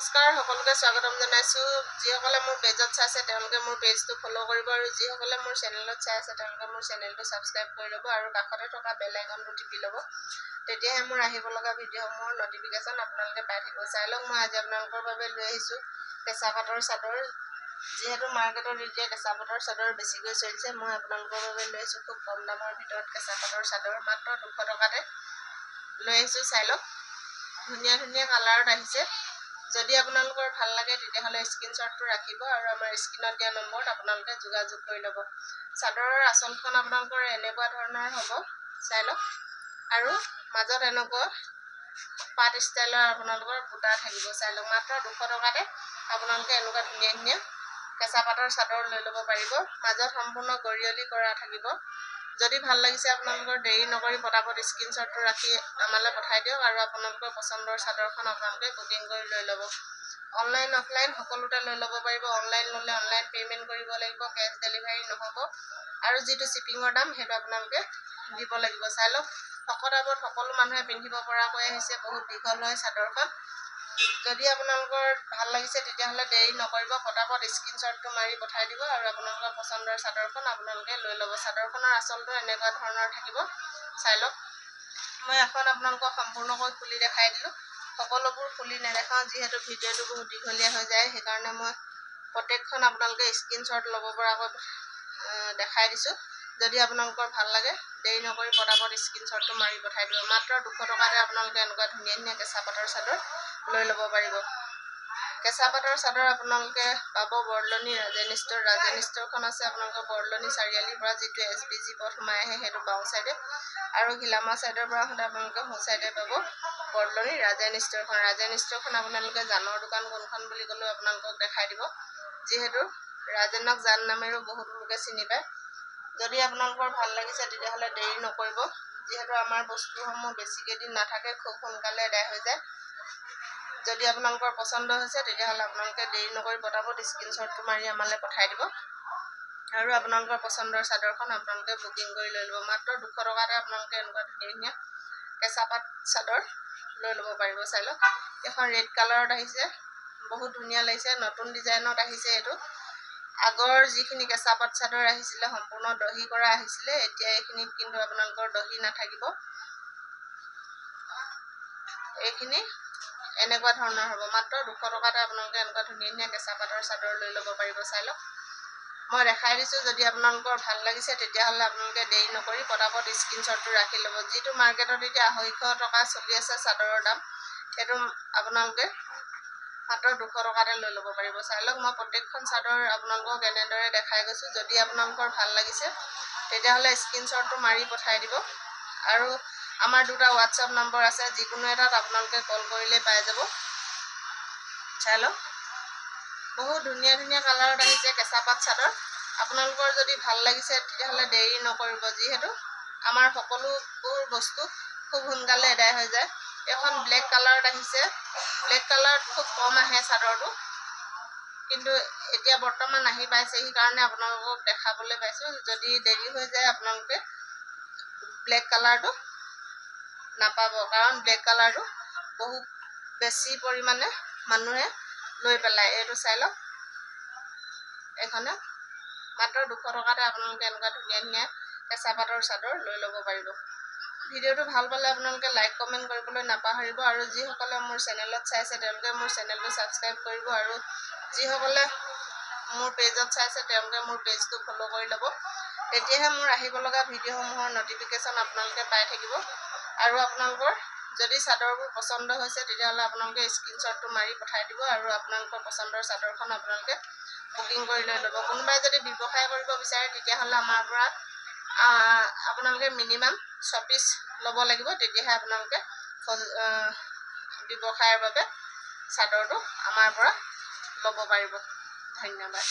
নমস্কাৰ সকলোকে স্বাগতম জনাইছো যিসকলে মোৰ পেজত চাইছে তেওঁলোকে মোৰ পেজটো ফলো কৰিব আৰু যিসকলে মোৰ চেনেলত চাই আছে তেওঁলোকে মোৰ চেনেলটো সাবস্ক্ৰাইব কৰি ল'ব আৰু কাষতে থকা বেল আইকনটো টিপি ল'ব তেতিয়াহে মোৰ আহিব লগা ভিডিঅ'সমূহৰ নটিফিকেশ্যন আপোনালোকে পাই থাকিব চাই লওক মই আজি আপোনালোকৰ বাবে লৈ আহিছো কেঁচা পাটৰ চাদৰ যেহেতু মাৰ্কেটত এতিয়া কেঁচা পাটৰ চাদৰ বেছিকৈ চলিছে মই আপোনালোকৰ বাবে লৈ আহিছো খুব কম দামৰ ভিতৰত কেঁচা পাটৰ চাদৰ মাত্ৰ 200 টকাতে লৈ আহিছো চাই লওক ধুনীয়া ধুনীয়া কালাৰত আহিছে যদি আপোনালোকৰ ভাল লাগে তেতিয়াহলে স্ক্ৰিনশ্বটটো ৰাখিব আৰু আমাৰ স্ক্ৰিনত দিয়া নম্বৰত আপোনালোকে যোগাযোগ কৰি ল'ব চাদৰৰ আঁচলখন আপোনালোকৰ এনেকুৱা ধৰণৰ হ'ব চাই লওক আৰু মাজত এনেকুৱা পাট ষ্টাইলৰ আপোনালোকৰ বুটা থাকিব চাই লওক মাত্ৰ 200 টকাতে আপোনালোকে এনেকুৱা ধুনীয়া ধুনীয়া কেঁচা পাটৰ চাদৰ লৈ ল'ব পাৰিব মাজত সম্পূৰ্ণ গৰিয়লি কৰা থাকিব যদি ভাল লাগিছে আপোনালোকৰ দেৰি নকৰি পটাপট স্ক্ৰিনশ্বটটো ৰাখি আমালৈ পঠাই দিয়ক আৰু আপোনালোকৰ পছন্দৰ চাদৰখন আপোনালোকে বুকিং কৰি লৈ ল'ব অনলাইন অফলাইন সকলোতে লৈ ল'ব পাৰিব অনলাইন ল'লে অনলাইন পেমেন্ট কৰিব লাগিব কেশ ডেলিভাৰী নহ'ব আৰু যেটো শিপিংৰ দাম হেটো আপোনালোকে দিব লাগিব চাই লওক সকটাবত সকলো মানুহে পিন্ধিব পৰাকৈ আহিছে বহুত দীঘল হয় চাদৰখন যদি আপোনালোকৰ ভাল লাগিছে তেতিয়াহলে দেৰি নকৰিব পটাপট স্ক্ৰিনশ্বটটো মাৰি পঠাই দিব আৰু আপোনালোকৰ পছন্দৰ চাদৰখন আপোনালোকে লৈ ল'ব চাদৰখনৰ আঁচলটো এনেকুৱা ধৰণৰ থাকিব চাই লওক মই এখন আপোনালোকক সম্পূৰ্ণকৈ খুলি দেখাই দিলো সকলোবোৰ খুলি নেদেখাও যেহেতু ভিডিঅ'টো বহুত দীঘলীয়া হৈ যায় সেইকাৰণে মই প্ৰত্যেকখন আপোনালোকে স্ক্ৰিনশ্বট ল'ব পৰাকৈ দেখাই দিছো যদি আপোনালোকৰ ভাল লাগে দেৰি নকৰি পটাপট স্ক্ৰিনশ্বটটো মাৰি পঠাই দিব মাত্ৰ 200 টকাতে আপোনালোকে এনেকুৱা ধুনীয়া ধুনীয়া কেঁচা পাটৰ চাদৰ লৈ ল'ব পাৰিব কেঁচা পাটৰ চাদৰ আপোনালোকে পাব বৰলনি ৰাজেনিষ্টৰখন আছে আপোনালোকৰ বৰলনি চাৰিআলিৰ পৰা যেটো SBG পথ সোমাই আহে হেটো বাও সাইডে আৰু ঘিলামা সাইডৰ পৰা হতে আপোনালোকে হো সাইডে পাব বৰলনি ৰাজেনিষ্টৰখন আপোনালোকে জানৰ দোকান কোনখন বুলি ক'লে আপোনালোকক দেখাই দিব যেহেতু ৰাজেনক জান নামেৰো বহুত লোকে চিনি পায় যদি আপোনালোকৰ ভাল লাগিছে তেতিয়াহলে দেৰি নকৰিব যেহেতু আমাৰ বস্তুসমূহ বেছিকৈ দিন নাথাকে খুব সোনকালে আদায় হৈ যায় যদি আপোনালোকৰ পছন্দ হৈছে তেতিয়াহলে আপোনালোকে দেৰি নকৰি পটাপট স্ক্ৰিনশ্বটটো মাৰি আমালৈ পঠাই দিব আৰু আপোনালোকৰ পছন্দৰ চাদৰখন আপোনালোকে বুকিং কৰি লৈ ল'ব মাত্ৰ 200 টকাতে আপোনালোকে এনেকুৱা ধুনীয়া কেঁচা পাট চাদৰ লৈ ল'ব পাৰিব চাই লওক এখন ৰেড কালাৰত আহিছে বহুত ধুনীয়া লাগিছে নতুন ডিজাইনত আহিছে এটো আগৰ যিখিনি কেঁচা পাট চাদৰ আহিছিলে সম্পূৰ্ণ দহি কৰা আহিছিলে এতিয়া এইখিনিত কিন্তু আপোনালোকৰ দহি নাথাকিব এইখিনি এনেকুৱা ধৰণৰ হ'ব মাত্ৰ 200 টকাতে আপোনালোকে এনেকুৱা ধুনীয়া কেঁচা পাটৰ চাদৰ লৈ ল'ব পাৰিব চাই লওক মই দেখাই দিছো যদি আপোনালোকৰ ভাল লাগিছে তেতিয়াহলে আপোনালোকে দেৰি নকৰি পটাপট স্ক্ৰিনশ্বটটো ৰাখি ল'ব যেটো মাৰ্কেটত এতিয়া 250 টকা চলি আছে চাদৰৰ দাম এটো আপোনালোকে মাত্ৰ 200 টকাতে লৈ ল'ব পাৰিব চাই লওক মই প্ৰত্যেকখন চাদৰ আপোনালোকক এনেদৰে দেখাই গৈছো যদি আপোনালোকৰ ভাল লাগিছে তেতিয়াহলে স্ক্ৰিনশ্বটটো মাৰি পঠাই দিব আৰু আমাৰ দুটা WhatsApp নম্বৰ আছে যিকোনো এটাত আপোনালোকে কল কৰিলে পাই যাব চাই লওক বহুত ধুনীয়া ধুনীয়া কালাৰত আহিছে কেঁচা পাট চাদৰ আপোনালোকৰ যদি ভাল লাগিছে তেতিয়াহলে দেৰি নকৰিব যেহেতু আমাৰ সকলোবোৰ বস্তু খুব সোনকালে আদায় হৈ যায় এখন ব্লেক কালাৰত আহিছে ব্লেক কালাৰত খুব কম আহে চাদৰটো কিন্তু এতিয়া বৰ্তমান আহি পাইছে এই কাৰণে আপোনালোকক দেখাবলৈ পাইছো যদি দেৰি হৈ যায় আপোনালোকে ব্লেক কালাৰটো নাপাব কাৰণ ব্লেক কালাৰটো বহুত বেছি পৰিমাণে মানুহে লৈ পেলাই এটো চাই লওক এখনে মাত্ৰ 200 টকাতে আপোনালোকে এনেকুৱা ধুনীয়া কেঁচা পাটৰ চাদৰ লৈ ল'ব পাৰিব ভিডিঅ'টো ভাল পালে আপোনালোকে লাইক কমেন্ট কৰিবলৈ নাপাহৰিব আৰু যিসকলে মোৰ চেনেলত চাইছে তেওঁলোকে মোৰ চেনেলটো সাবস্ক্ৰাইব কৰিব আৰু যিসকলে মোৰ পেজত চাইছে তেওঁলোকে মোৰ পেজটো ফলো কৰি ল'ব তেতিয়াহে মোৰ আহিব লগা ভিডিঅ'সমূহৰ নটিফিকেশ্যন আপোনালোকে পাই থাকিব আৰু আপোনালোকৰ যদি চাদৰবোৰ পছন্দ হৈছে তেতিয়াহলে আপোনালোকে স্ক্ৰিনশ্বটটো মাৰি পঠাই দিব আৰু আপোনালোকৰ পছন্দৰ চাদৰখন আপোনালোকে বুকিং কৰি লৈ ল'ব কোনোবাই যদি ব্যৱসায় কৰিব বিচাৰে তেতিয়াহলে আমাৰ পৰা আপোনালোকে মিনিমাম 6 পিস ল'ব লাগিব তেতিয়াহে আপোনালোকে ব্যৱসায়ৰ বাবে চাদৰটো আমাৰ পৰা ল'ব পাৰিব ধন্যবাদ